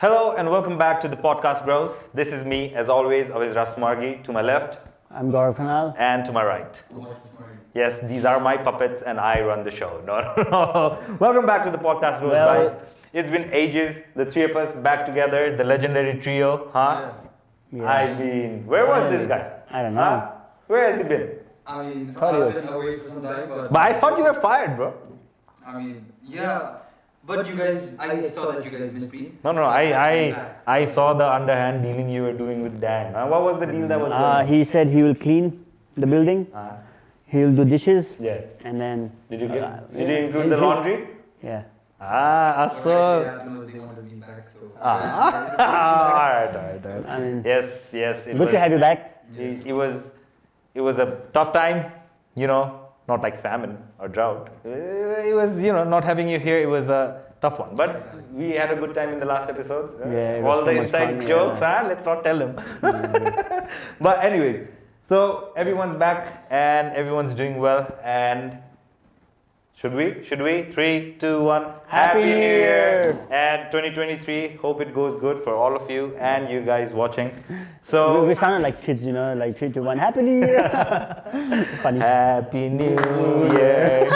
Hello and welcome back to the podcast, bros. This is me, as always, Aviz Rasmargi. To my left, I'm Gaurav Khanal. and to my right. Yes, these are my puppets, and I run the show. No. Welcome back to the podcast, bros, guys. It's been ages. The three of us back together, the legendary trio, huh? Yeah. I mean, where was this guy? I don't know. Huh? Where has he been? I mean, Thought he I've was- been away for some time, but I thought you were fired, bro. I mean, yeah. But you guys, I saw that you guys missed me. No, So I came back. I saw the underhand dealing you were doing with Dan. What was the deal that was going on? He said he will clean the building, he'll do dishes, Yeah. and then... Did you yeah, include the laundry? Yeah. I What saw. really happened was they wanted me back, so. Alright. I mean, Yes. good to have you back. It was a tough time, not like famine or drought. It was, not having you here. It was a tough one, but we had a good time in the last episodes. Yeah, it was All so the much inside fun, jokes, yeah. let's not tell them. But anyways, so everyone's back and everyone's doing well. And should we? 3, 2, 1. Happy New Year! And 2023. Hope it goes good for all of you and you guys watching. So We sounded like kids, like 3, 2, 1. Happy New Year! Funny. Happy New Year.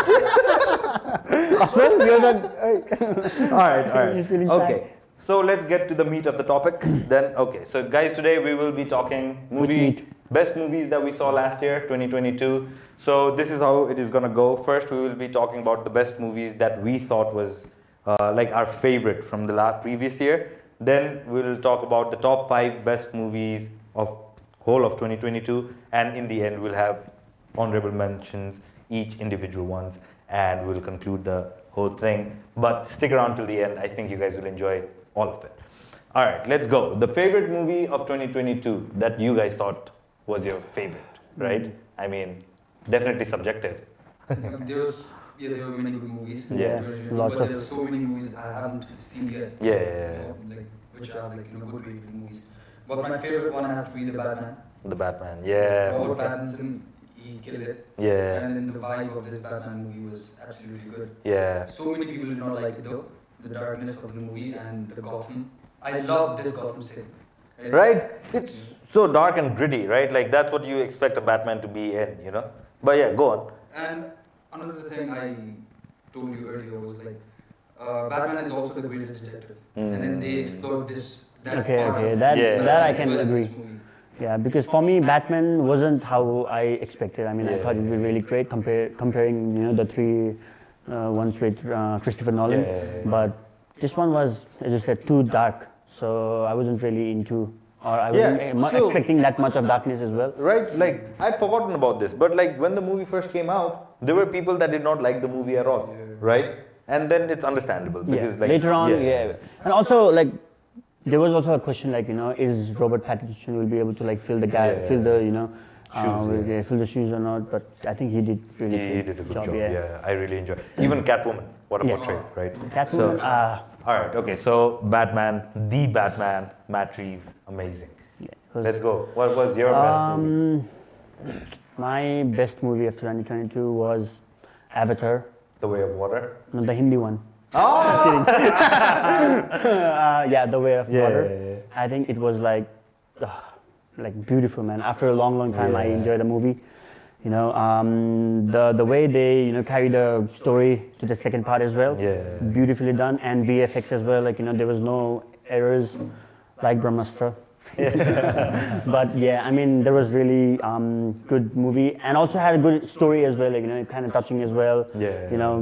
Aswell, you're the... All right. He's feeling shy. Okay. So let's get to the meat of the topic then. Okay. So guys, today we will be talking best movies that we saw last year, 2022. So this is how it is gonna go. First, we will be talking about the best movies that we thought was like our favorite from the previous year. Then we'll talk about the top 5 best movies of whole of 2022, and in the end we'll have honorable mentions, each individual ones, and we'll conclude the whole thing. But stick around till the end. I think you guys will enjoy all of it. All right, let's go. The favorite movie of 2022 that you guys thought was your favorite, right? I mean, definitely subjective. There were many good movies. Yeah, lots but of- there are so many movies I haven't seen yet. Yeah. Which are good rated movies. But my favorite one has to be The Batman. The Batman, yeah. Robert Pattinson, he killed it. Yeah, And then the vibe of this Batman movie was absolutely good. yeah. So many people did not like it though. The darkness of the movie and the Gotham. I love this Gotham City. Right? It's so dark and gritty, right? Like that's what you expect a Batman to be in, But yeah, go on. And another thing I told you earlier was like, Batman is also the greatest detective. And then they explored this. Okay, Yeah. that I can as well in agree. this movie. Yeah, because for me, Batman wasn't how I expected. I mean, I thought it would be really great comparing, the three ones with Christopher Nolan. Yeah. But this one was, as you said, too dark. So I wasn't really into, or I wasn't expecting that much of darkness as well. Right? Like, I'd forgotten about this, but like when the movie first came out, there were people that did not like the movie at all, right? And then it's understandable because Yeah. like Later on, yeah. And also, like, there was also a question, like, is Robert Pattinson will be able to like fill the gap, Yeah. fill the, Shoes, fill the shoes or not? But I think he did really he did a good job. Yeah. Yeah, I really enjoyed. Even Catwoman, what a Yeah. portrait, right? Catwoman, All right, okay. So Batman, the Batman, Matt Reeves, amazing. yeah, it was- Let's go. What was your best movie? My best movie of 2022 was Avatar, The Way of Water. not the Hindi one. Oh, Yeah, The Way of Yeah, Water. yeah, yeah. I think it was like beautiful, man. After a long time, I Yeah. enjoyed the movie. The way they carry the story to the second part as well. Yeah. Beautifully done, and VFX as well. Like there was no errors, like Brahmastra. But yeah, I mean, there was really good movie, and also had a good story as well. Like kind of touching as well. Yeah.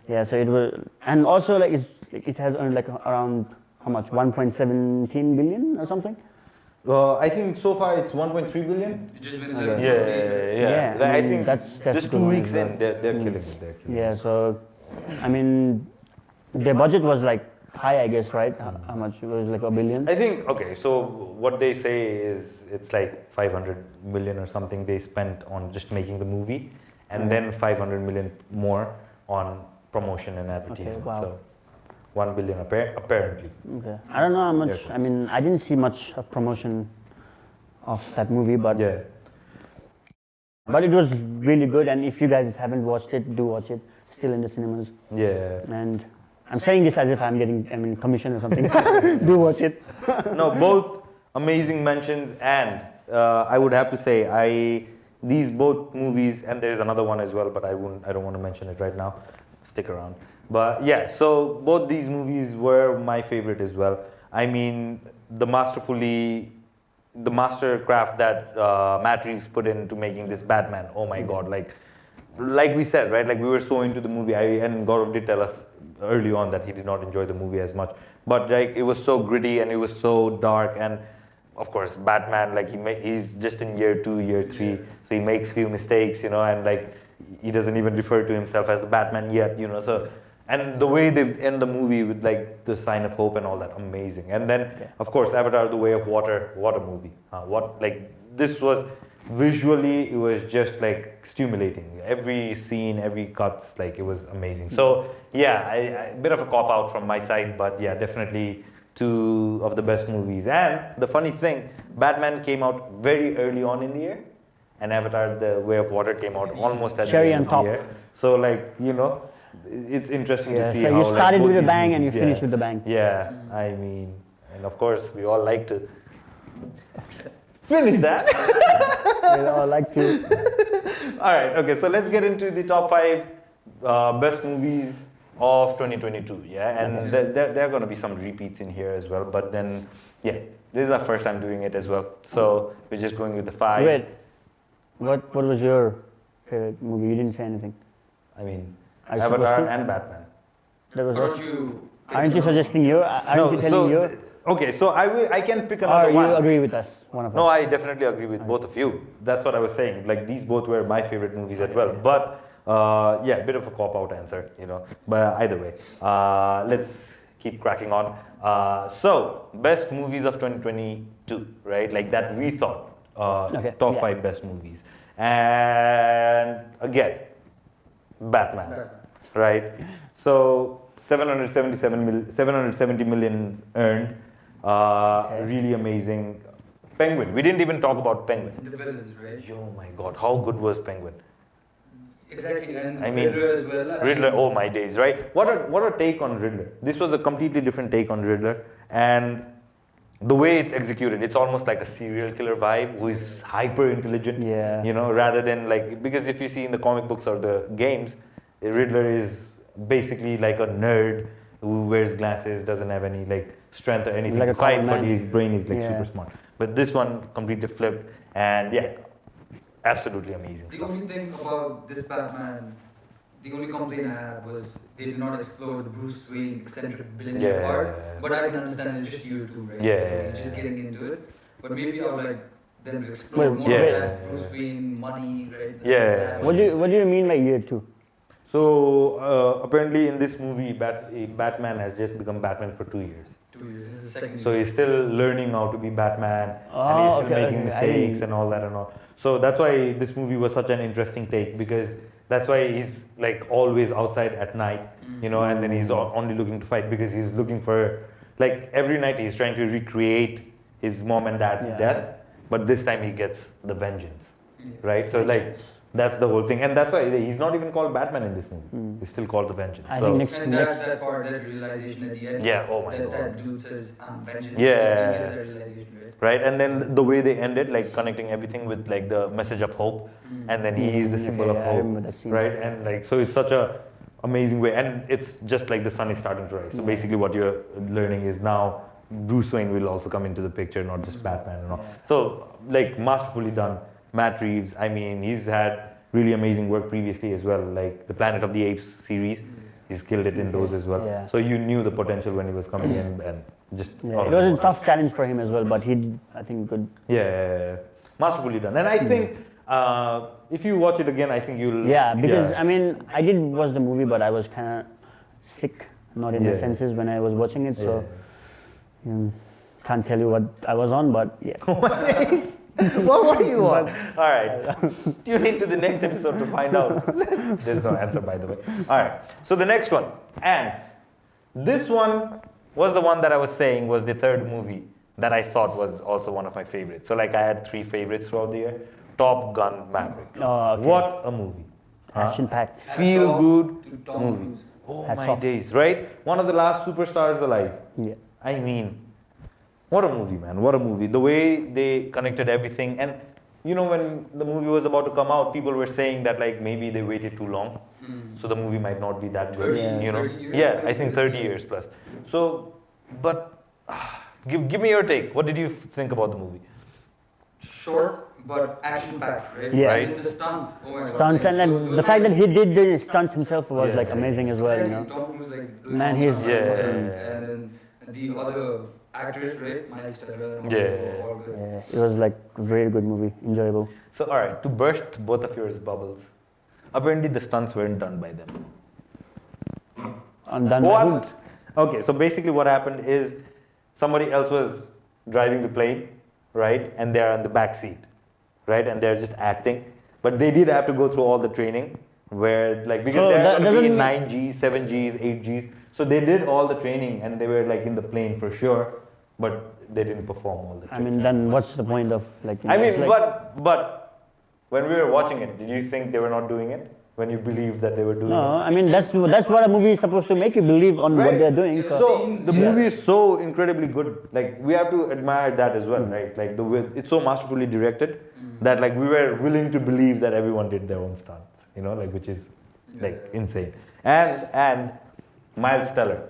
Yeah, so it was, and also like it has earned like around how much, 1.17 billion or something. I think so far it's 1.3 billion. It just went in Okay. the Yeah. Yeah, I think that's just a good 2 one weeks as well. in, they're killing it. They're killing Yeah, it. so I mean, their budget was like high, I guess, right? How much? It was like $1 billion. I think, okay, so what they say is it's like 500 million or something they spent on just making the movie, and then 500 million more on promotion and advertisement. wow. So 1 billion apparently. Okay, I don't know how much. Yeah. I mean, I didn't see much of promotion of that movie, but Yeah. but it was really good. And if you guys haven't watched it, do watch it. Still in the cinemas. Yeah. And I'm saying this as if I'm getting commission or something. Do watch it. No, both amazing mentions, and I would have to say these both movies, and there's another one as well, but I don't want to mention it right now. Stick around. But yeah, so both these movies were my favorite as well. I mean, the mastercraft that Matt Reeves put into making this Batman. Oh my God! Like we said, right? Like we were so into the movie. And Gaurav did tell us early on that he did not enjoy the movie as much. But like it was so gritty and it was so dark, and of course Batman, like he's just in year 2, year 3, so he makes few mistakes, you know, and like he doesn't even refer to himself as the Batman yet, you know. So and the way they end the movie with like the sign of hope and all that, amazing. And then of course Avatar: The Way of Water, what a movie! This was visually, it was just like stimulating. Every scene, every cuts, like it was amazing. So yeah, a bit of a cop out from my side, but yeah, definitely two of the best movies. And the funny thing, Batman came out very early on in the year, and Avatar: The Way of Water came out almost at Cherry the end on top. of the year. So like, you know, it's interesting to see so how you started both with a these bang and you movies, finished with a bang. Yeah, I mean, and of course we all like to finish that. We all like to. All right, okay, so let's get into the top 5 best movies of 2022. Yeah, and there are going to be some repeats in here as well, but then yeah, this is our first time doing it as well, so we're just going with the 5. Wait, what was your favorite movie? You didn't say anything. I mean, Are you supposed Avatar to? and Batman. That was How what? about you? Aren't you suggesting you? Aren't you telling you? Okay, so I can pick Or another you one. agree with us? One of No, us. I definitely agree with both of you. That's what I was saying. Like these both were my favorite movies as well. But yeah, bit of a cop-out answer, you know. But either way, let's keep cracking on. So best movies of 2022, right? Like that we thought top 5 best movies. And again, Batman, right? So 770 million earned. Really amazing. Penguin. We didn't even talk about Penguin. The villains, right? Oh my God, how good was Penguin? Exactly, and I mean, Riddler as well. Riddler. Oh my days, right? What a take on Riddler. This was a completely different take on Riddler, and the way it's executed, it's almost like a serial killer vibe who is hyper intelligent. Yeah. You know, rather than like, because if you see in the comic books or the games, Riddler is basically like a nerd who wears glasses, doesn't have any like strength or anything Like to a fight, common but man. his brain is like Yeah. super smart. But this one completely flipped, and yeah, absolutely amazing The stuff. only thing about this Batman, the only complaint I had was they did not explore the Bruce Wayne eccentric billionaire Yeah. part. But I can understand it's just year 2, right? Yeah. So he's just getting into it. But maybe I would like them to explore Well, more yeah. of that Bruce Wayne money, right? Yeah. What do you mean by year 2? So apparently in this movie, Batman has just become Batman for 2 years. 2 years. This is the second. So he's still learning how to be Batman, Oh, and he's still okay, making okay. I didn't- mistakes and all that and all. So that's why this movie was such an interesting take, because that's why he's like always outside at night, you know, and then he's only looking to fight because he's looking for, like every night he's trying to recreate his mom and dad's Yeah. death, but this time he gets the vengeance, Yeah. right? So like that's the whole thing, and that's why he's not even called Batman in this movie. He's still called the Vengeance. I So- think next And that's that part, that realization at the end. Yeah, oh my that, God. That dude says, I'm vengeance. Yeah. He gets that realization, right? right, and then the way they ended, like connecting everything with like the message of hope, and then he is the symbol of I remember hope, that scene. right? And like so it's such a amazing way, and it's just like the sun is starting to rise. So basically what you're learning is now Bruce Wayne will also come into the picture, not just Batman and all. So like masterfully done. Matt Reeves, I mean, he's had really amazing work previously as well, like the Planet of the Apes series. He's killed it in those as well. Yeah. So you knew the potential when he was coming in, and just Yeah, out it of was a nowhere. tough challenge for him as well, but he did, I think, good. Yeah, masterfully done. And I think if you watch it again, I think you'll. Yeah, because I mean, I did watch the movie, but I was kind of sick, not in Yeah. the senses when I was watching it, so can't tell you what I was on, but yeah. What do you want? All right. Tune into the next episode to find out. There's no answer, by the way. All right. So the next one, and this one was the one that I was saying was the third movie that I thought was also one of my favorites. So like I had 3 favorites throughout the year. Top Gun Maverick. Oh, okay. What a movie. Huh? Action packed. Feel good To Tom movie. Cruise. Oh Hats my off. days, right? One of the last superstars alive. Yeah. I mean, what a movie, man. What a movie. The way they connected everything. And you know, when the movie was about to come out, people were saying that like maybe they waited too long. So the movie might not be that good. 30, Yeah. You know? 30 years? Yeah, I think 30 years plus. So, but give me your take. What did you think about the movie? Short but action packed, right? Yeah. Right. And the stunts. Oh my Stunts God. and Those the fact that guys- he did the stunts himself was Yeah, like yeah, amazing as well, you know. Tom Cruise like doing Man, all he's- sorts of Yeah. stuff. And then the other actors, right? Miles Teller and all, Yeah. all good. Yeah, it was like a very good movie, enjoyable. So, alright, to burst both of yours bubbles, apparently the stunts weren't done by them. Undone by who? What? Okay, so basically what happened is somebody else was driving the plane, right? And they're on the back seat, right? And they're just acting. But they did have to go through all the training where like because So they're that gonna be in doesn't 9Gs, 7Gs, 8Gs. So they did all the training and they were like in the plane for sure, but they didn't perform all the I tricks. mean, then what's the point of like? You I know, mean, it's like, but when we were watching it, did you think they were not doing it? When you believed that they were doing no, it? I mean that's what a movie is supposed to make you believe on what Right. they're doing. Yeah. So, So the Yeah. movie is so incredibly good. Like we have to admire that as well, right? Like the way it's so masterfully directed that like we were willing to believe that everyone did their own stunts, you know, like which is like insane. And Miles Teller,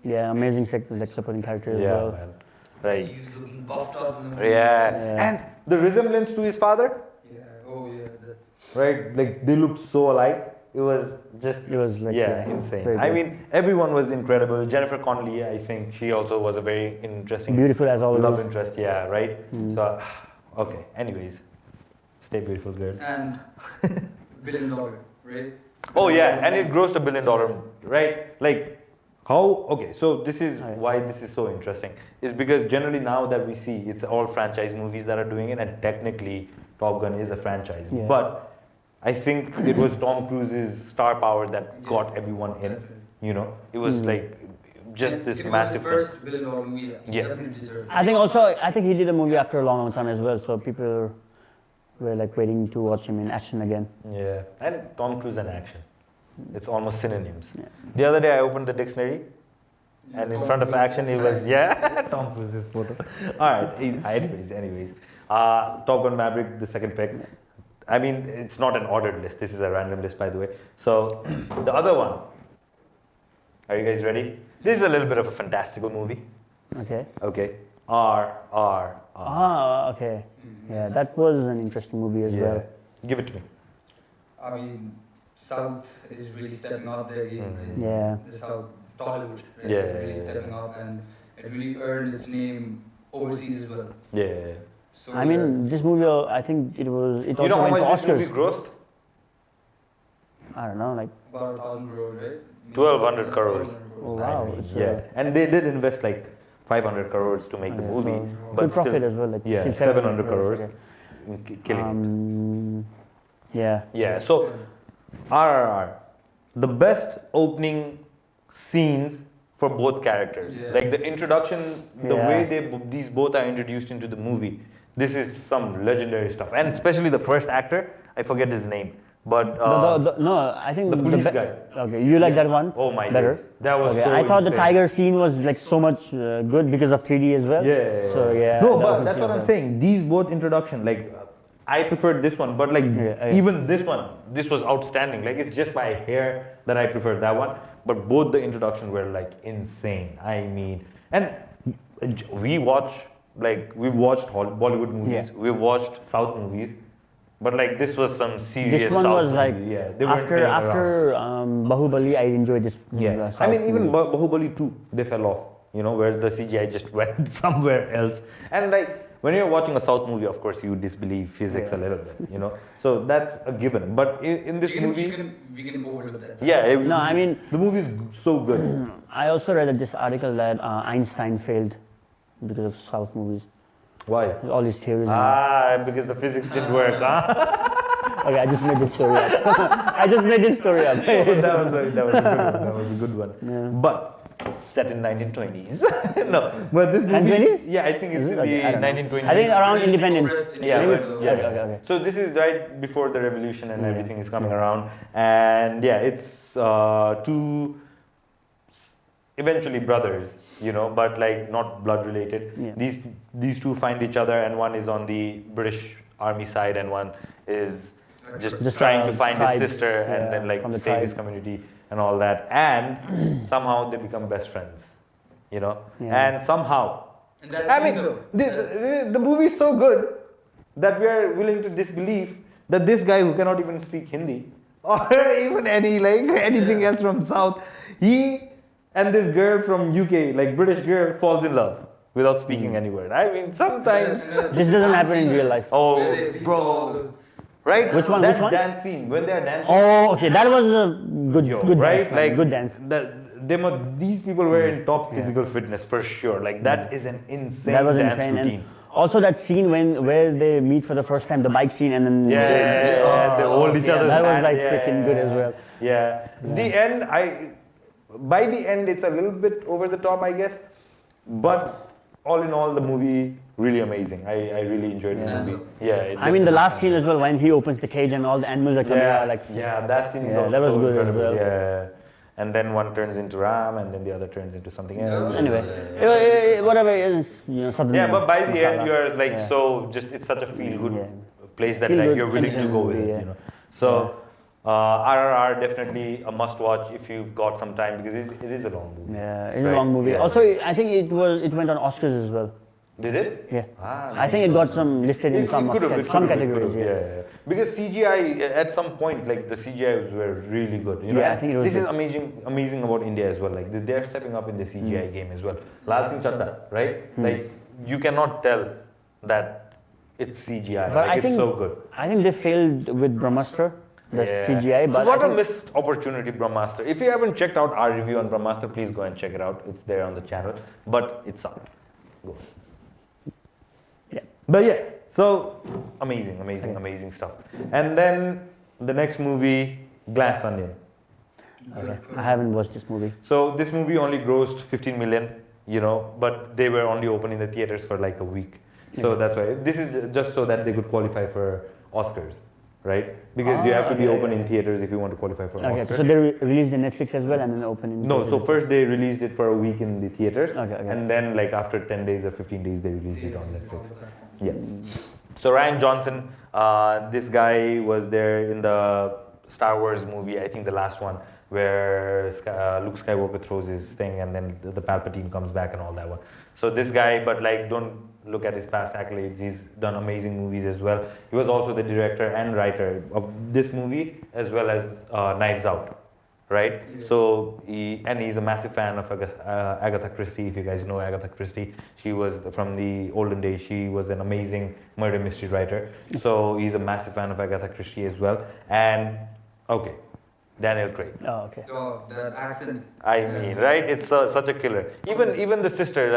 yeah, amazing like supporting character as well. man, right? He was looking buffed up in the movie. Yeah. Yeah. And the resemblance to his father, Yeah. Oh yeah. right? Like they looked so alike. It was just It was like yeah, insane. very I good. mean, everyone was incredible. Jennifer Connelly, I think she also was a very interesting Beautiful as always. love interest. Yeah, right. Mm. So, okay. Anyways, stay beautiful, girls. And $1 billion, right? Oh yeah, and it grossed $1 billion, right? Like how? Okay, so this is Right. why this is so interesting. Is because generally now that we see it's all franchise movies that are doing it, and technically Top Gun is a franchise, Yeah. but I think it was Tom Cruise's star power that Yeah. got everyone in. Definitely. You know, it was Mm. like just And this it massive. was his first $1 billion movie. He Yeah. definitely deserved it. I think also I think he did a movie after a long time as well, so people were like waiting to watch him in action again. Yeah, and Tom Cruise and action. It's almost synonyms. Yeah. The other day I opened the dictionary, Yeah, and in Tom front of Cruise action it was yeah, Tom Cruise's photo. All right. Anyways, Top Gun Maverick, the second pick. I mean, it's not an ordered list. This is a random list, by the way. So the other one. Are you guys ready? This is a little bit of a fantastical movie. Okay. Okay. R. Ah, okay. Yeah, that was an interesting movie as Yeah. well. Give it to me. I mean, South is really stepping up their game, right? Yeah. The South, Tollywood, right? Yeah, Really yeah, stepping up, and it really earned its name overseas as well. Yeah. So I mean, this movie, I think it was. It You know also how went much to this movie Oscars. grossed? I don't know, like about 1,000 crores, right? 1,200 crores. 1,200 Oh, crores. wow. I mean, it's yeah, and they did invest like 500 crores to make the okay, movie, so but good profit still, as well, like yeah, 700 crores, okay. killing Yeah. it. Yeah, so RRR, the best opening scenes for both characters, Yeah. like the introduction, the Yeah. way these both are introduced into the movie. This is some legendary stuff, and especially the first actor, I forget his name, but No, I think the police be- guy. Okay, you like that one? Oh my better. days. That was Okay, so I thought the insane. tiger scene was like so much good because of 3D as well. Yeah. So yeah. No, that but was that's the what I'm other- saying. These both introduction, like I preferred this one, but like Yeah. even this one, this was outstanding. Like it's just my hair that I preferred that one. But both the introduction were like insane. I mean, and we've watched Bollywood movies. Yeah. We've watched South movies. But like this was some serious. This one South was like movie. Yeah, they weren't after playing around. Bahubali, I enjoyed this. Yeah, I South mean even movie. Bahubali 2, they fell off. You know, where the CGI just went somewhere else. And like when you're watching a South movie, of course you disbelieve physics a Yeah. little bit. You know, so that's a given. But in this movie, we can overlook that. yeah, No, I mean the movie is so good. I also read this article that Einstein failed because of South movies. Why? All these theories. and Because the physics didn't work, huh? all. Okay, I just made this story up. I just made this story up. that was a good one. That was a good one. Yeah. But set in 1920s. No, but this And movie, 20s? yeah, I think it's Is in it? Okay, I the don't know. 1920s. I think around independence. Yeah, Maybe- but- yeah. Okay. So this is right before the revolution and Yeah. everything is coming around, and yeah, it's two eventually brothers, you know, but like not blood related. Yeah. These two find each other, and one is on the British Army side, and one is just trying to find tribe, his sister and yeah, then like from the save his tribe. community and all that, and somehow they become best friends, you know, Yeah. and somehow. And that's I mean, though. the movie is so good that we are willing to disbelieve that this guy who cannot even speak Hindi or even anything else from South, he and this girl from UK, like British girl, falls in love without speaking any word. I mean, sometimes. This doesn't happen in real life. Oh, Where they beat all bro. those- Right? Which one, That which one? dance scene, when they're dancing. Oh, okay. That was a good right? dance. Man. Good dance. These people were in top physical fitness for sure. Like, that is an insane That was dance insane. routine. And also that scene where they meet for the first time, the bike scene, and then They hold each other's that was hand. like Yeah, freaking good as well. Yeah. The end, by the end, it's a little bit over the top, I guess. But all in all, the movie really amazing. I really enjoyed the Yeah. movie. Yeah. it I mean, the definitely last stands scene out. as well, when he opens the cage and all the animals are coming out, like yeah, that scene is Yeah, also that was so good as incredible. well. Yeah. And then one turns into Ram, and then the other turns into something else. anyway, whatever it is, something. Yeah, but by the end, masala. you are like Yeah. so just it's such a feel good Yeah. place that Feel like good you're willing to go with movie, it, yeah. you know. So RRR definitely a must watch if you've got some time because it is a long movie. Yeah, it's a Right, long movie. yeah. Also, I think it went on Oscars as well. Did it? Yeah, Ah, I think it got some listed in some could've, it some could've, it categories. could've, Yeah. Because CGI at some point, like the CGI were really good. You know, Yeah, I and think it was this is good. amazing about India as well. Like they're stepping up in the CGI game as well. Lal Singh Chadda, right? Like you cannot tell that it's CGI. But like I it's think so good. I think they failed with Brahmastra, the Yeah. CGI. So But what I a think, missed opportunity, Brahmastra. If you haven't checked out our review on Brahmastra, please go and check it out. It's there on the channel. But it's out. Go. Yeah. But yeah, so amazing stuff. And then the next movie, Glass Onion. okay, I haven't watched this movie. So this movie only grossed 15 million, you know, but they were only open in the theaters for like a week. So that's why this is just so that they could qualify for Oscars, right? Because you have to be okay, open yeah, in theaters if you want to qualify for Okay, Oscars. so they released in Netflix as well and then open in. No, so theaters. first they released it for a week in the theaters, Okay. and then like after 10 days or 15 days they released it on Netflix. Yeah. Mm. So Ryan Johnson, this guy was there in the Star Wars movie, I think the last one, where Luke Skywalker throws his thing and then the Palpatine comes back and all that one. So this guy, but like don't look at his past accolades, he's done amazing movies as well. He was also the director and writer of this movie as well as Knives Out. Right, Yeah. so he's a massive fan of Agatha Christie. If you guys know Agatha Christie, she was from the olden days. She was an amazing murder mystery writer. So he's a massive fan of Agatha Christie as well. And okay, Daniel Craig. Oh, okay. Oh, that accent. I mean, right? It's such a killer. Even the sister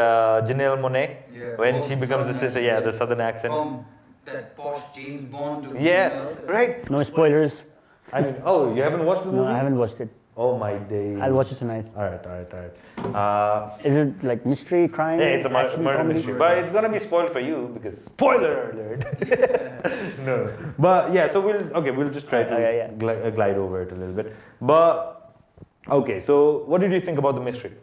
Janelle Monáe, Yeah. when Oh, she becomes the southern sister, accent, yeah, yeah. the southern accent. From that posh James Bond to Yeah, right. No spoilers. I mean, oh, you haven't watched the movie? No, I haven't watched it. Oh my days. I'll watch it tonight. All right. Is it like mystery, crime? Yeah, it's a action, murder comedy? mystery, but it's gonna be spoiled for you because spoiler alert. No, but yeah, so we'll just try to Okay, yeah. glide over it a little bit. But okay, so what did you think about the mystery?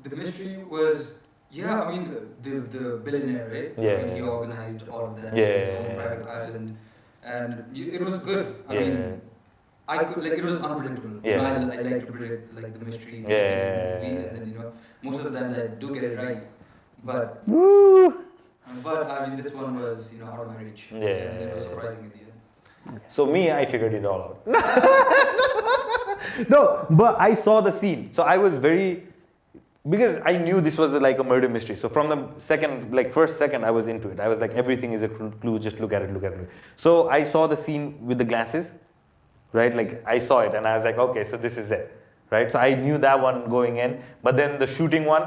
The mystery was, yeah, I mean, the billionaire, right? Yeah. I mean, he organized all of that Yeah. in his own private island, and it was good. I Yeah. mean, I could like it was unpredictable. You know, Yeah. I like to predict like the mystery in Yeah. the movie, and then most of the times I do get it right, but Woo! I mean this one was out of my reach. Yeah. And it was surprising at the end. So me, I figured it all out. No, but I saw the scene, so I was very because I knew this was like a murder mystery. So from the first second, I was into it. I was like, everything is a clue. Just look at it, look at it. So I saw the scene with the glasses, right? Like I saw it, and I was like, okay, so this is it, right? So I knew that one going in. But then the shooting one,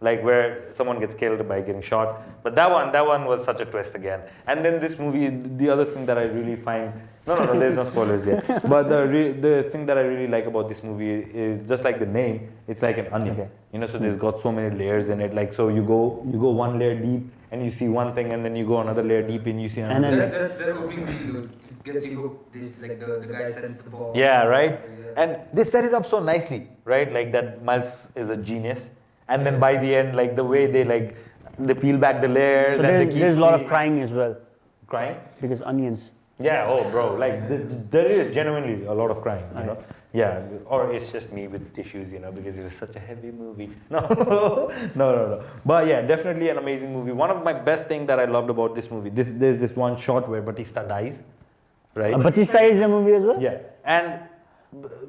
like where someone gets killed by getting shot. But that one was such a twist again. And then this movie, the other thing that I really find, no, there's no spoilers yet. But the thing that I really like about this movie is just like the name, it's like an onion. Okay. You know, so there's got so many layers in it. Like, so you go one layer deep and you see one thing, and then you go another layer deep and you see another. And then- That opening scene, dude, it gets you hooked. This like the guy sends the ball. Yeah, right. Yeah. And they set it up so nicely, right? Like that Miles is a genius, and then by the end, like the way they peel back the layers, So and they keep there's a lot of seeing- crying as well crying. because onions. Yeah, oh, bro, like there is genuinely a lot of crying, you know. Yeah, or it's just me with tissues, you know, because it was such a heavy movie. No, no. But yeah, definitely an amazing movie. One of my best thing that I loved about this movie, there's this one shot where Batista dies, right? Batista is in the movie as well? Yeah, and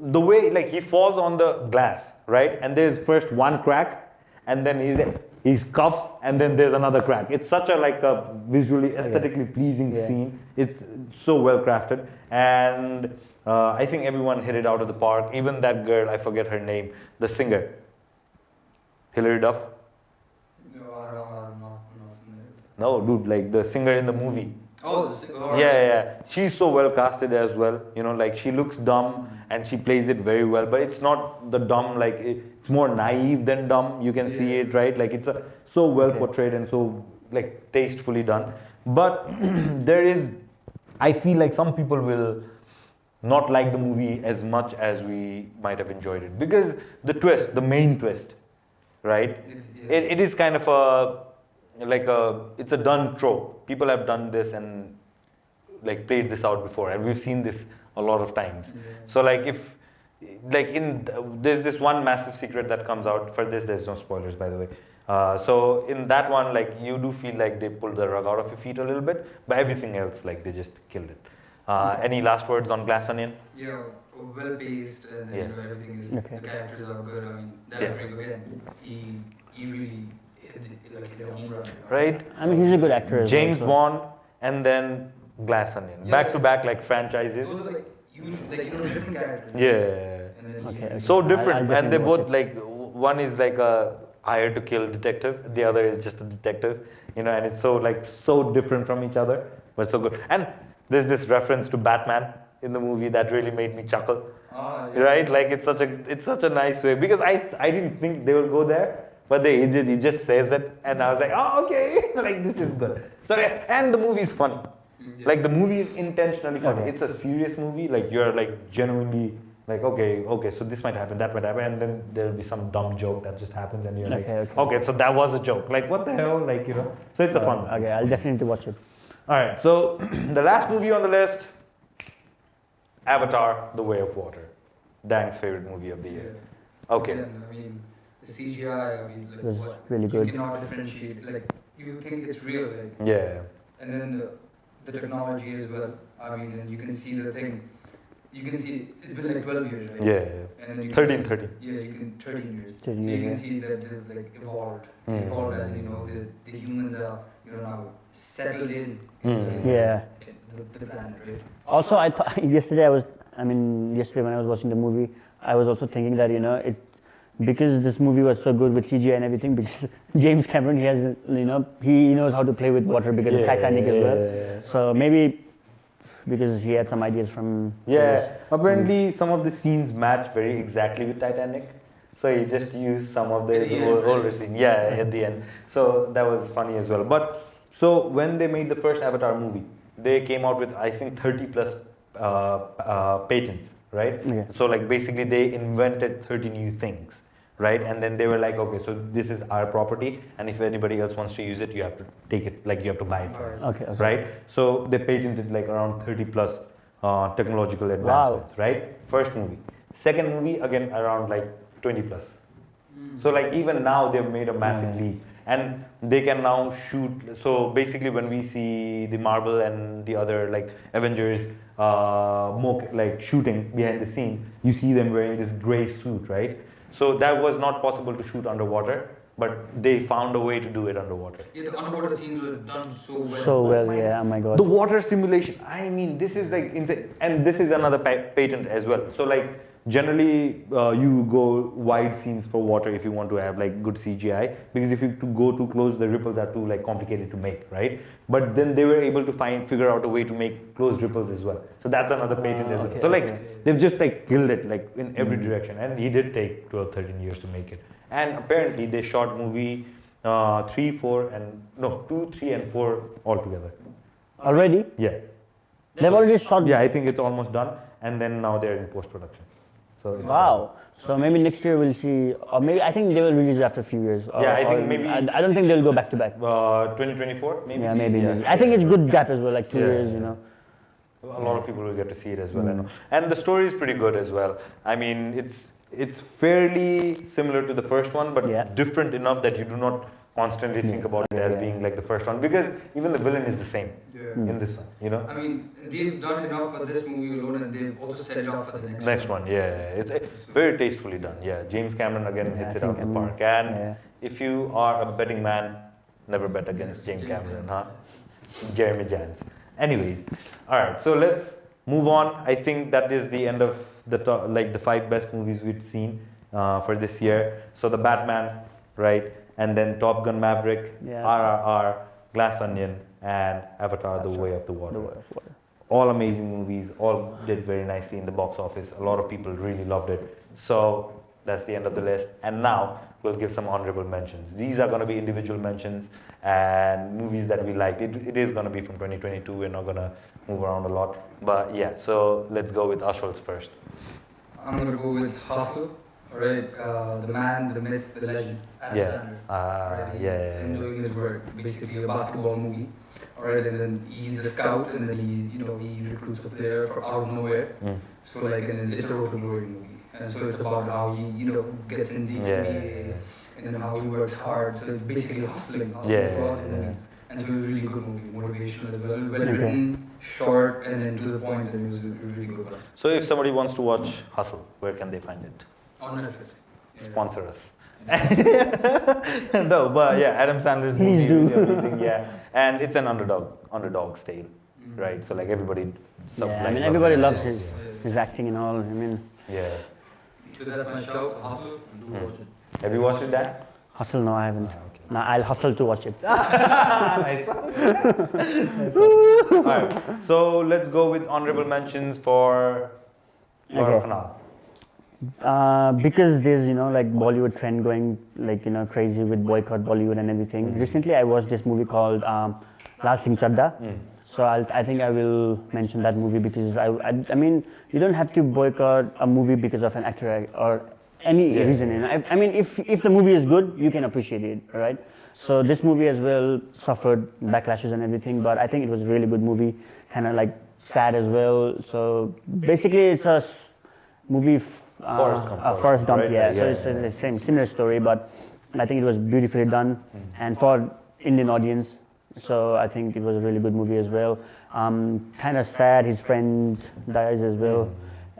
the way like he falls on the glass, right? And there's first one crack, and then he's cuffs, and then there's another crack. It's such a visually aesthetically pleasing scene. It's so well crafted, and I think everyone hit it out of the park. Even that girl, I forget her name, the singer, Hilary Duff. No, I don't know. No, dude, like the singer in the movie. Oh, Yeah. She's so well casted as well. You know, like she looks dumb and she plays it very well, but it's not the dumb, like it's more naive than dumb. You can see it, right? Like it's so well portrayed and so like tastefully done. But I feel like some people will not like the movie as much as we might have enjoyed it because the main twist, right? It is kind of it's a done trope. People have done this and like played this out before, and we've seen this a lot of times. So like there's this one massive secret that comes out. For this, there's no spoilers, by the way. So in that one, like you do feel like they pulled the rug out of your feet a little bit, but everything else, like they just killed it. Any last words on Glass Onion? Yeah, well paced, and then, you know, everything is the characters are good. I mean, Dan Craig again, he really hit the home run. Right? I mean, he's a good actor as James well. Bond and then Glass Onion, back to back like franchises. Those are like huge, like different characters. Yeah. And then Okay. So I'll different, and they definitely watch both like one is like a hired to kill detective, the other is just a detective, you know, and it's so different from each other, but so good. And there's this reference to Batman in the movie that really made me chuckle, right? Like it's such a nice way because I didn't think they will go there, but he just says it, and I was like, oh okay, like this is good. So and the movie is funny. Like the movie is intentionally funny. It's a serious movie. Like you're like genuinely like okay, so this might happen, that might happen, and then there'll be some dumb joke that just happens, and you're like, okay, so that was a joke. Like what the hell, like you know. So it's a fun. Okay, I'll definitely watch it. All right, so the last movie on the list, Avatar: The Way of Water, Dang's favorite movie of the year. Okay. Again, I mean, the CGI. I mean, like It was what really good. you cannot differentiate. Like you think it's real, like, Yeah. and then the technology as well. I mean, and you can see the thing. You can see it's been like 12 years, right? Yeah. And then you 13. Yeah, you can 13 years. 13 So you years, can see that they've like evolved. Mm. Evolved as you know, the humans are now settled in. Yeah. The planet, right? Also, I thought yesterday when I was watching the movie, I was also thinking that because this movie was so good with CGI and everything, because James Cameron he knows how to play with water because of Titanic as well. So maybe because he had some ideas from Apparently some of the scenes match very exactly with Titanic, so he just used some of the older scenes. Yeah, at the end. So that was funny as well. But so when they made the first Avatar movie, they came out with I think 30 plus patents, right? Yeah. So like basically they invented 30 new things, right? And then they were like, okay, so this is our property, and if anybody else wants to use it, you have to take it, like you have to buy it first, Okay. right? So they patented like around 30 plus technological advancements, right? First movie. Second movie, again around like 20 plus. So like even now they've made a massive leap, and they can now shoot. So basically when we see the Marvel and the other like Avengers like shooting behind the scenes, you see them wearing this gray suit, right? So that was not possible to shoot underwater, but they found a way to do it underwater. Yeah, the underwater scenes were done so well. So well, yeah. Oh my God. The water simulation, I mean, this is like insane. And this is another patent as well. So like generally you go wide scenes for water if you want to have like good CGI, because if you to go too close, the ripples are too like complicated to make, right? But then they were able to figure out a way to make closed ripples as well. So that's another patent as well. Okay, So like they've just like killed it like in every direction, and he did take 12, 13 years to make it. And apparently they shot movie 3, 4, and no 2, 3, and 4 all together. Already? Yeah. They've already shot. Yeah, I think it's almost done, and then now they're in post-production. So it's Wow. So maybe next year we'll see, or maybe I think they will release it after a few years. Yeah, I think maybe- I don't think they'll go back to back. 2024, maybe. Yeah, maybe. I think it's good gap as well, like 2 Yeah, years, yeah. you know. A lot of people will get to see it as well, I know. And the story is pretty good as well. I mean, it's fairly similar to the first one, but Yeah. different enough that you do not constantly think about it as being like the first one, because even the villain is the same Yeah. in this one, you know. I mean, they've done enough for this movie alone, and they've also set it up for the next Next one, yeah, it's very tastefully done. Yeah, James Cameron again Yeah, hits I it out of think, the park. And yeah. if you are a betting man, never bet against James Cameron, huh? Jeremy Jans. Anyways, all right, so let's move on. I think that is the end of the the 5 best movies we've seen for this year. So the Batman, right, and then Top Gun Maverick, Yeah. RRR, Glass Onion, and Avatar: The Way of the Water. The Way of Water. All amazing movies, all did very nicely in the box office. A lot of people really loved it. So that's the end of the list. And now we'll give some honorable mentions. These are going to be individual mentions and movies that we liked. It is going to be from 2022. We're not going to move around a lot. But yeah, so let's go with Ashwal's first. I'm gonna go with Hustle, alright? The man, the myth, the legend, Adam Yeah. Sandler. Alright, he's Yeah. doing his work, basically a basketball movie. Alright, and then he's a scout, and then he recruits a player out of nowhere. Mm. So like, and then it's a road to glory movie, and so it's about how he gets in the NBA, and then how he works hard. So it's basically hustling throughout the movie. And so it was a really good movie, motivational as well, well written, short, and then to the point, and it was a really good one. So if somebody wants to watch Hustle, where can they find it? On Netflix. Yeah. Sponsor us. No, but yeah, Adam Sandler's Please movie do. is amazing, yeah. And it's an underdog tale, right? So like everybody. Yeah, I mean everybody loves his acting and all. I mean, Yeah. So that's my shout, Hustle, and do watch it. Have you watched it, Dan? hustle. No, I haven't. Okay. No, I'll hustle to watch it. Nice. All right. So let's go with honorable mentions for Okay. Khanal. Because there's like Bollywood trend going crazy with boycott Bollywood and everything. Recently, I watched this movie called Last Singh Chadda. So I think I will mention that movie because I mean you don't have to boycott a movie because of an actor or any reason. I mean if the movie is good, you can appreciate it, right? So this movie as well suffered backlashes and everything, but I think it was a really good movie, kind of like sad as well. So basically, it's a movie. Forrest Gump, right? yeah. Yeah, So it's the same similar story, but I think it was beautifully done, and for Indian audience. So I think it was a really good movie as well. Kind of sad, his friend dies as well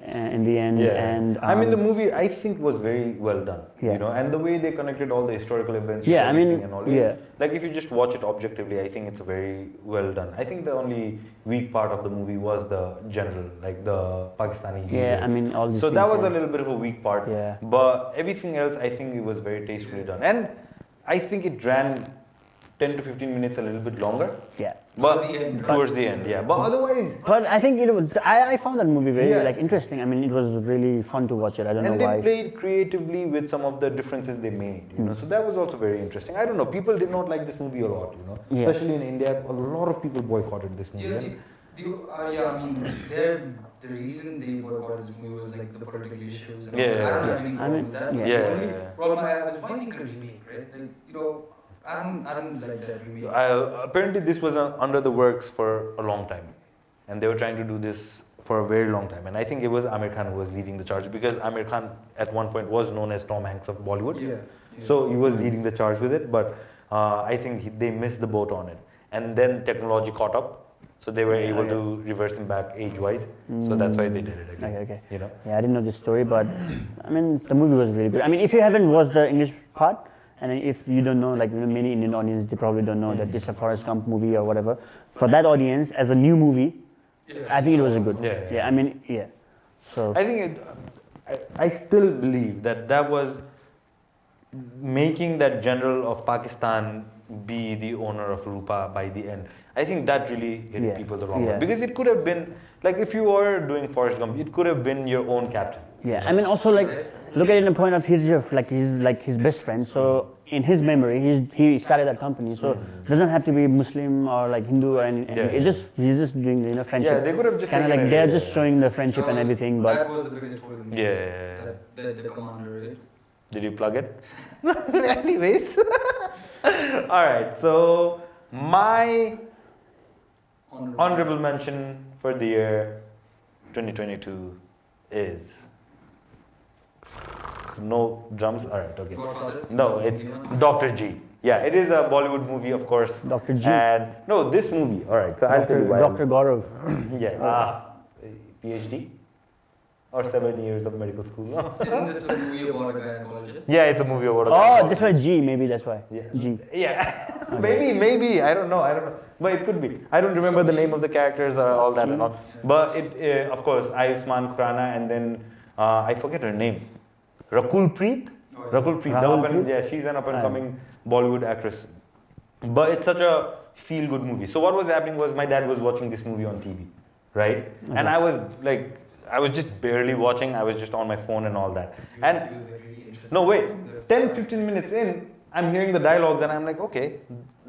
in the end. Yeah. And I mean the movie I think was very well done. Yeah. You know, and the way they connected all the historical events. Yeah, with I mean, everything and all, yeah. Like if you just watch it objectively, I think it's very well done. I think the only weak part of the movie was the general, like the Pakistani hero. yeah, I mean all these So things, that was yeah. a little bit of a weak part. Yeah. But everything else, I think it was very tastefully done. And I think it ran 10 to 15 minutes a little bit longer. Yeah. But Towards the end. towards the end, yeah. But otherwise, But I think I found that movie very interesting. I mean, it was really fun to watch it. I don't and know they why. played creatively with some of the differences they made, you know. So that was also very interesting. I don't know, people did not like this movie a lot, you know. Yeah. Especially in India, a lot of people boycotted this movie. Yeah, I mean, the reason they boycotted this movie was like the political issues. And Yeah, I don't yeah. have any I problem mean, with that. yeah. The only Yeah. problem I have is why make a remake, right? Like, I don't like that remake. Apparently, this was under the works for a long time, and they were trying to do this for a very long time. And I think it was Amir Khan who was leading the charge, because Amir Khan at one point was known as Tom Hanks of Bollywood. Yeah. So he was leading the charge with it, but I think they missed the boat on it. And then technology caught up, so they were able to reverse him back age-wise. So that's why they did it again. Okay. You know. Yeah, I didn't know this story, but I mean, the movie was really good. I mean, if you haven't watched the English part, and if you don't know, like many Indian audience, they probably don't know that it's a Forrest Gump movie or whatever. For that audience, as a new movie, I think it was a good. Yeah. I mean, yeah. So I think I still believe that that was making that general of Pakistan be the owner of Rupa by the end. I think that really hit Yeah. people the wrong way Yeah. because it could have been like if you were doing Forrest Gump, it could have been your own captain. Yeah, I mean also like look at it in the point of he's his best friend. So in his memory, he started that company. So it doesn't have to be Muslim or like Hindu or anything. Yeah. He's just doing friendship. Yeah, they could have just kind of taken like it, they're yeah. just showing the friendship and everything. That But was the biggest hole in the Yeah. the commander, right? Did you plug it? Anyways. All right. So my honorable mention for the year 2022 is no drums. All right. Okay. Godfather? No, it's Dr. G. Yeah, it is a Bollywood movie, of course. Dr. G. And no, this movie. All right. So I'll tell you why. Dr. Gaurav. Yeah. PhD or 7 years of medical school. No. Isn't this a movie about a gynecologist? Yeah, it's a movie about. a Oh, that's why G. Maybe that's why. Yeah. G. Yeah, maybe. I don't know. But it could be. I don't remember the name of the characters or all that and all. But it, of course, Ayushmann Khurrana and then I forget her name. Rakul Preet. Oh, yeah. Rakul Preet. Rahul Preet? Yeah, she's an up-and-coming Bollywood actress. But it's such a feel-good movie. So what was happening was my dad was watching this movie on TV, right? And I was like, I was just barely watching. I was just on my phone and all that. And no, wait, 10, 15 minutes in, I'm hearing the dialogues and I'm like, okay,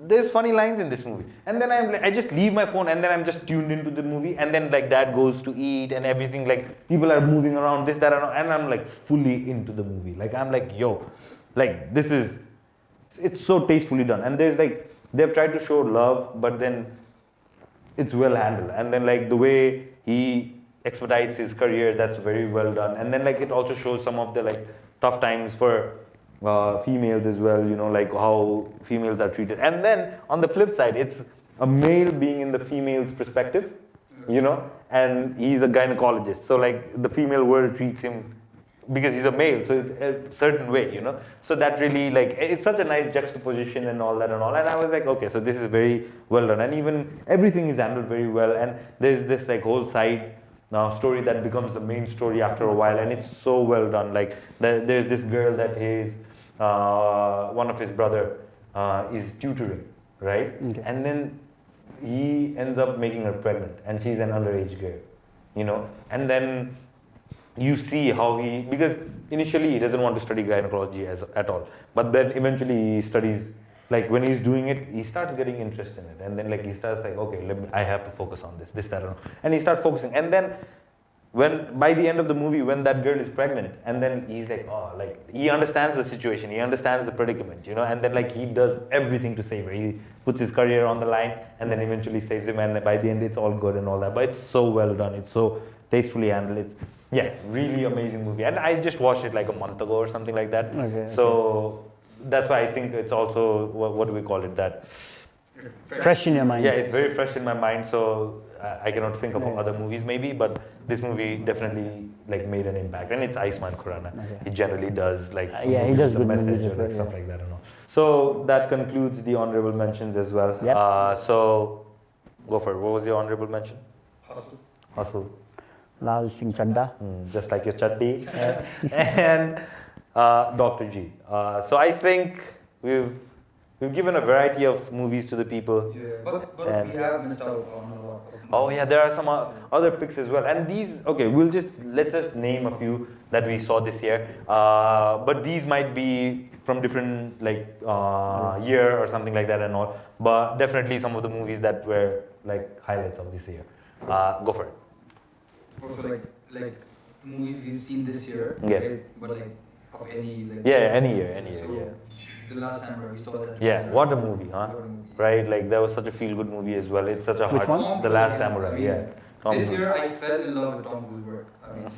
there's funny lines in this movie. And then I just leave my phone and then I'm just tuned into the movie. And then like dad goes to eat and everything, like people are moving around, this, that, and I'm like fully into the movie. Like I'm like, yo, like it's so tastefully done. And there's like, they've tried to show love, but then it's well handled. And then like the way he expedites his career, that's very well done. And then like it also shows some of the like tough times for females as well, you know, like how females are treated. And then on the flip side, it's a male being in the female's perspective, you know, and he's a gynecologist. So like the female world treats him because he's a male, so a certain way, you know. So that really like, it's such a nice juxtaposition and all that and all. And I was like, okay, so this is very well done. And even everything is handled very well. And there's this like whole side story that becomes the main story after a while, and it's so well done. Like there's this girl that his one of his brother is tutoring, right? Okay. And then he ends up making her pregnant, and she's an underage girl, you know. And then you see how because initially he doesn't want to study gynecology at all, but then eventually he studies. Like when he's doing it, he starts getting interest in it, and then like he starts like, okay, I have to focus on this, that, and he starts focusing. And then when by the end of the movie, when that girl is pregnant, and then he's like, oh, like he understands the situation, he understands the predicament, you know, and then like he does everything to save her. He puts his career on the line, and then eventually saves him, and by the end, it's all good and all that. But it's so well done, it's so tastefully handled. It's really amazing movie, and I just watched it like a month ago or something like that. Okay, So. That's why I think it's also, what do we call it, that fresh in your mind. yeah, it's very fresh in my mind, so I cannot think of other movies maybe, but this movie definitely like made an impact. And it's Ayushmann Khurrana. Okay. He generally does like yeah, he does the good message movies or as well, like, stuff like that and all. So that concludes the honorable mentions as well. Yep. So go for it. What was your honorable mention? Hustle. Lal Singh Chadda. Just like your chutney. And Dr. G. So I think we've given a variety of movies to the people. Yeah, but we have missed out on a lot of Oh yeah, there are some other picks as well. And these, okay, let's just name a few that we saw this year. But these might be from different like year or something like that and all. But definitely some of the movies that were like highlights of this year. Go for it. Also like movies we've seen this year. Yeah. Right? But like of any like Any year, so, yeah. The last time we saw that. Yeah, what a movie, huh? What a movie. Right, like that was such a feel-good movie as well. It's such a Which hard. one? The Last I Samurai, mean, yeah. Tom This Cruise. year I fell in love with Tom Cruise's work. I mean,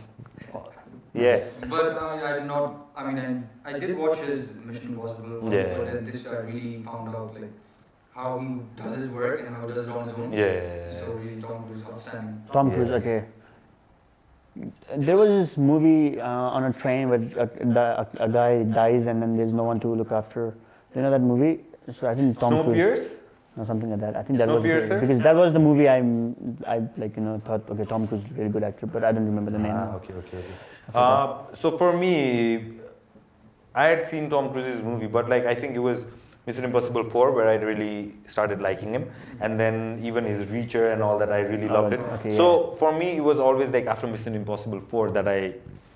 Yeah, but I did not. I mean, I did watch his Mission Impossible ones, Yeah. but then this year I really found out like how he does his work and how he does it on his own. yeah. So really, Tom Cruise outstanding. Tom Cruise, Yeah. okay. There was this movie on a train where a guy dies and then there's no one to look after. You know that movie? So I think Tom Cruise. Snowpiercer? or something like that. I think that was Snowpiercer? great, because that was the movie I like thought, okay, Tom Cruise is a really good actor, but I don't remember the name. Okay. So for me, I had seen Tom Cruise's movie, but like I think it was Mission Impossible 4 where I really started liking him, and then even his Reacher and all that, I really loved it. Okay, So for me, it was always like after Mission Impossible 4 that I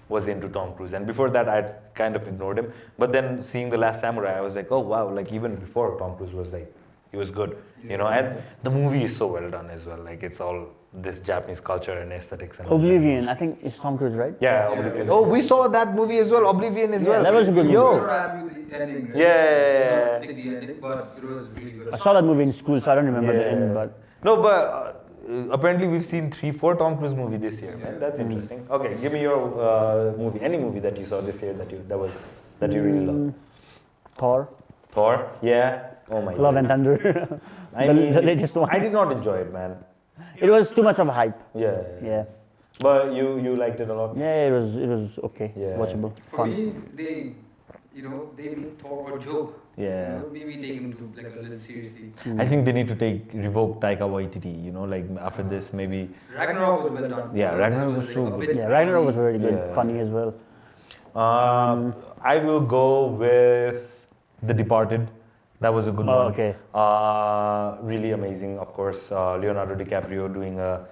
was into Tom Cruise, and before that I'd kind of ignored him. But then seeing The Last Samurai, I was like, oh wow, like even before Tom Cruise was like, he was good, you know. And the movie is so well done as well. Like it's all this Japanese culture and aesthetics and all that. Oblivion, I think it's Tom Cruise, right? Yeah, Oblivion. Oh, we saw that movie as well, Oblivion as well. That was a good movie. We Yo. were happy with the ending, right? Yeah. We don't stick the ending, but it was really good. I saw that movie in school, so I don't remember the end, but No, but apparently we've seen 3-4 Tom Cruise movies this year, man. That's interesting. Okay, give me your movie, any movie that you saw this year that you really loved. Thor, Thor, yeah. Oh my Love God. and Thunder, I the mean, latest one. I did not enjoy it, man. It was too much of a hype. Yeah. Yeah, But you liked it a lot. yeah, it was okay, Yeah. watchable, For fun. me, they made Thor a joke. Yeah. You know, maybe take him to like a little seriously. I think they need to revoke Taika Waititi, you know, like after this maybe. Ragnarok was well done. Yeah, but Ragnarok this was so like a good. bit Yeah, Ragnarok was very good, Yeah. funny as well. I will go with The Departed. That was a good one. Okay. Really amazing, of course. Leonardo DiCaprio doing a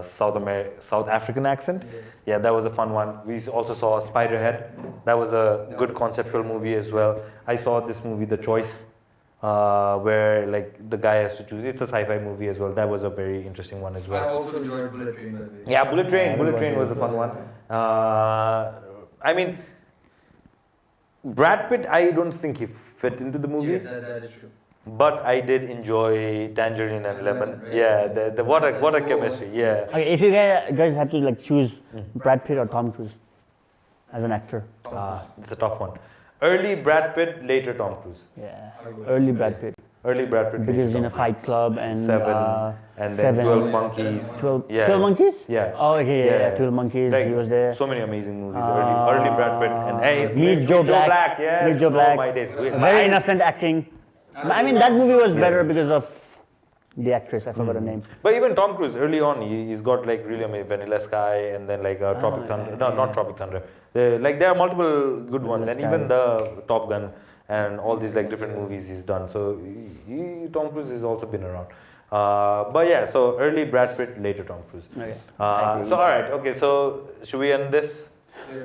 South African accent. Yeah, that was a fun one. We also saw Spiderhead. That was a good conceptual movie as well. I saw this movie, The Choice, where like the guy has to choose. It's a sci-fi movie as well. That was a very interesting one as I well. also enjoyed Bullet Train, by the way. Yeah, Bullet Train. Yeah, Bullet it Train was was a fun one. I mean, Brad Pitt, I don't think he fit into the movie. Yeah, that is true. But I did enjoy Tangerine and Lemon. Right? Yeah, the what a That chemistry. Yeah. Okay, if you guys had to like choose Brad Pitt or Tom Cruise as an actor, It's a tough one. Early Brad Pitt, later Tom Cruise. yeah, I would. early Brad Pitt, Early Brad Pitt. because later in a Tom Fight Club and Seven, and then Seven, 12 Monkeys. 12, Yeah. 12 Monkeys? Yeah. Oh, okay, yeah, Yeah. 12 Monkeys, Like, he was there. So many amazing movies. Early Brad Pitt. And hey, Meet Joe Black. Yes. Meet Joe Black. Oh, my days. Very innocent acting. I mean, that movie was better because of the actress, I forgot her name. But even Tom Cruise, early on, he's got like really amazing Vanilla Sky and then like Tropic Thunder. No, not Tropic Thunder. There are multiple good ones, and Sky. even the Top Gun and all these like different movies he's done. So Tom Cruise has also been around. But yeah, so early Brad Pitt, later Tom Cruise. Okay. So all right, okay. So should we end this?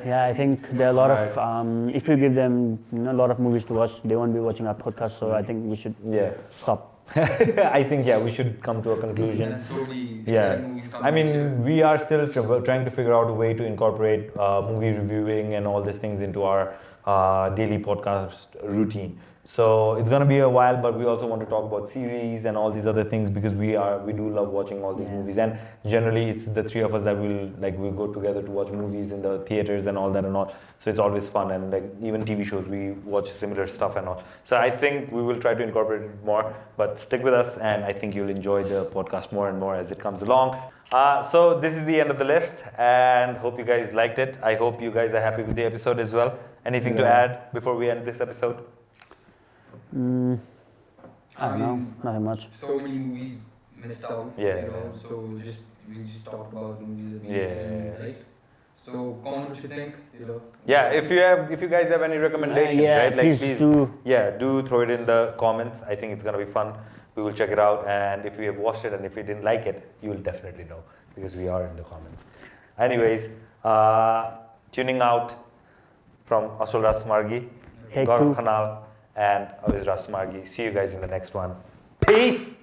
Yeah, I think there are a lot of, if we give them a lot of movies to watch, they won't be watching our podcast, so I think we should Yeah. stop. I think we should come to a conclusion. And slowly, Yeah, exciting movies come I this year. mean, we are still trying to figure out a way to incorporate movie reviewing and all these things into our daily podcast routine. So it's gonna be a while, but we also want to talk about series and all these other things because we do love watching all these movies, and generally it's the three of us that we'll go together to watch movies in the theaters and all that and all. So it's always fun, and like even TV shows we watch similar stuff and all. So I think we will try to incorporate it more, but stick with us, and I think you'll enjoy the podcast more and more as it comes along. So this is the end of the list, and hope you guys liked it. I hope you guys are happy with the episode as well. Anything to add before we end this episode? I don't know, nothing much. So many movies missed out. Yeah. You know, so we just talked about movies that we Yeah. seen, right? So comment what you think. You know. Yeah, if you guys have any recommendations, yeah, right? Like please do. throw it in the comments. I think it's gonna be fun. We will check it out, and if you have watched it and if you didn't like it, you will definitely know because we are in the comments. Anyways, tuning out from Asul Rasmargi, Take Gaurav two. Khanal, and Aviz Rasmargi. See you guys in the next one. Peace.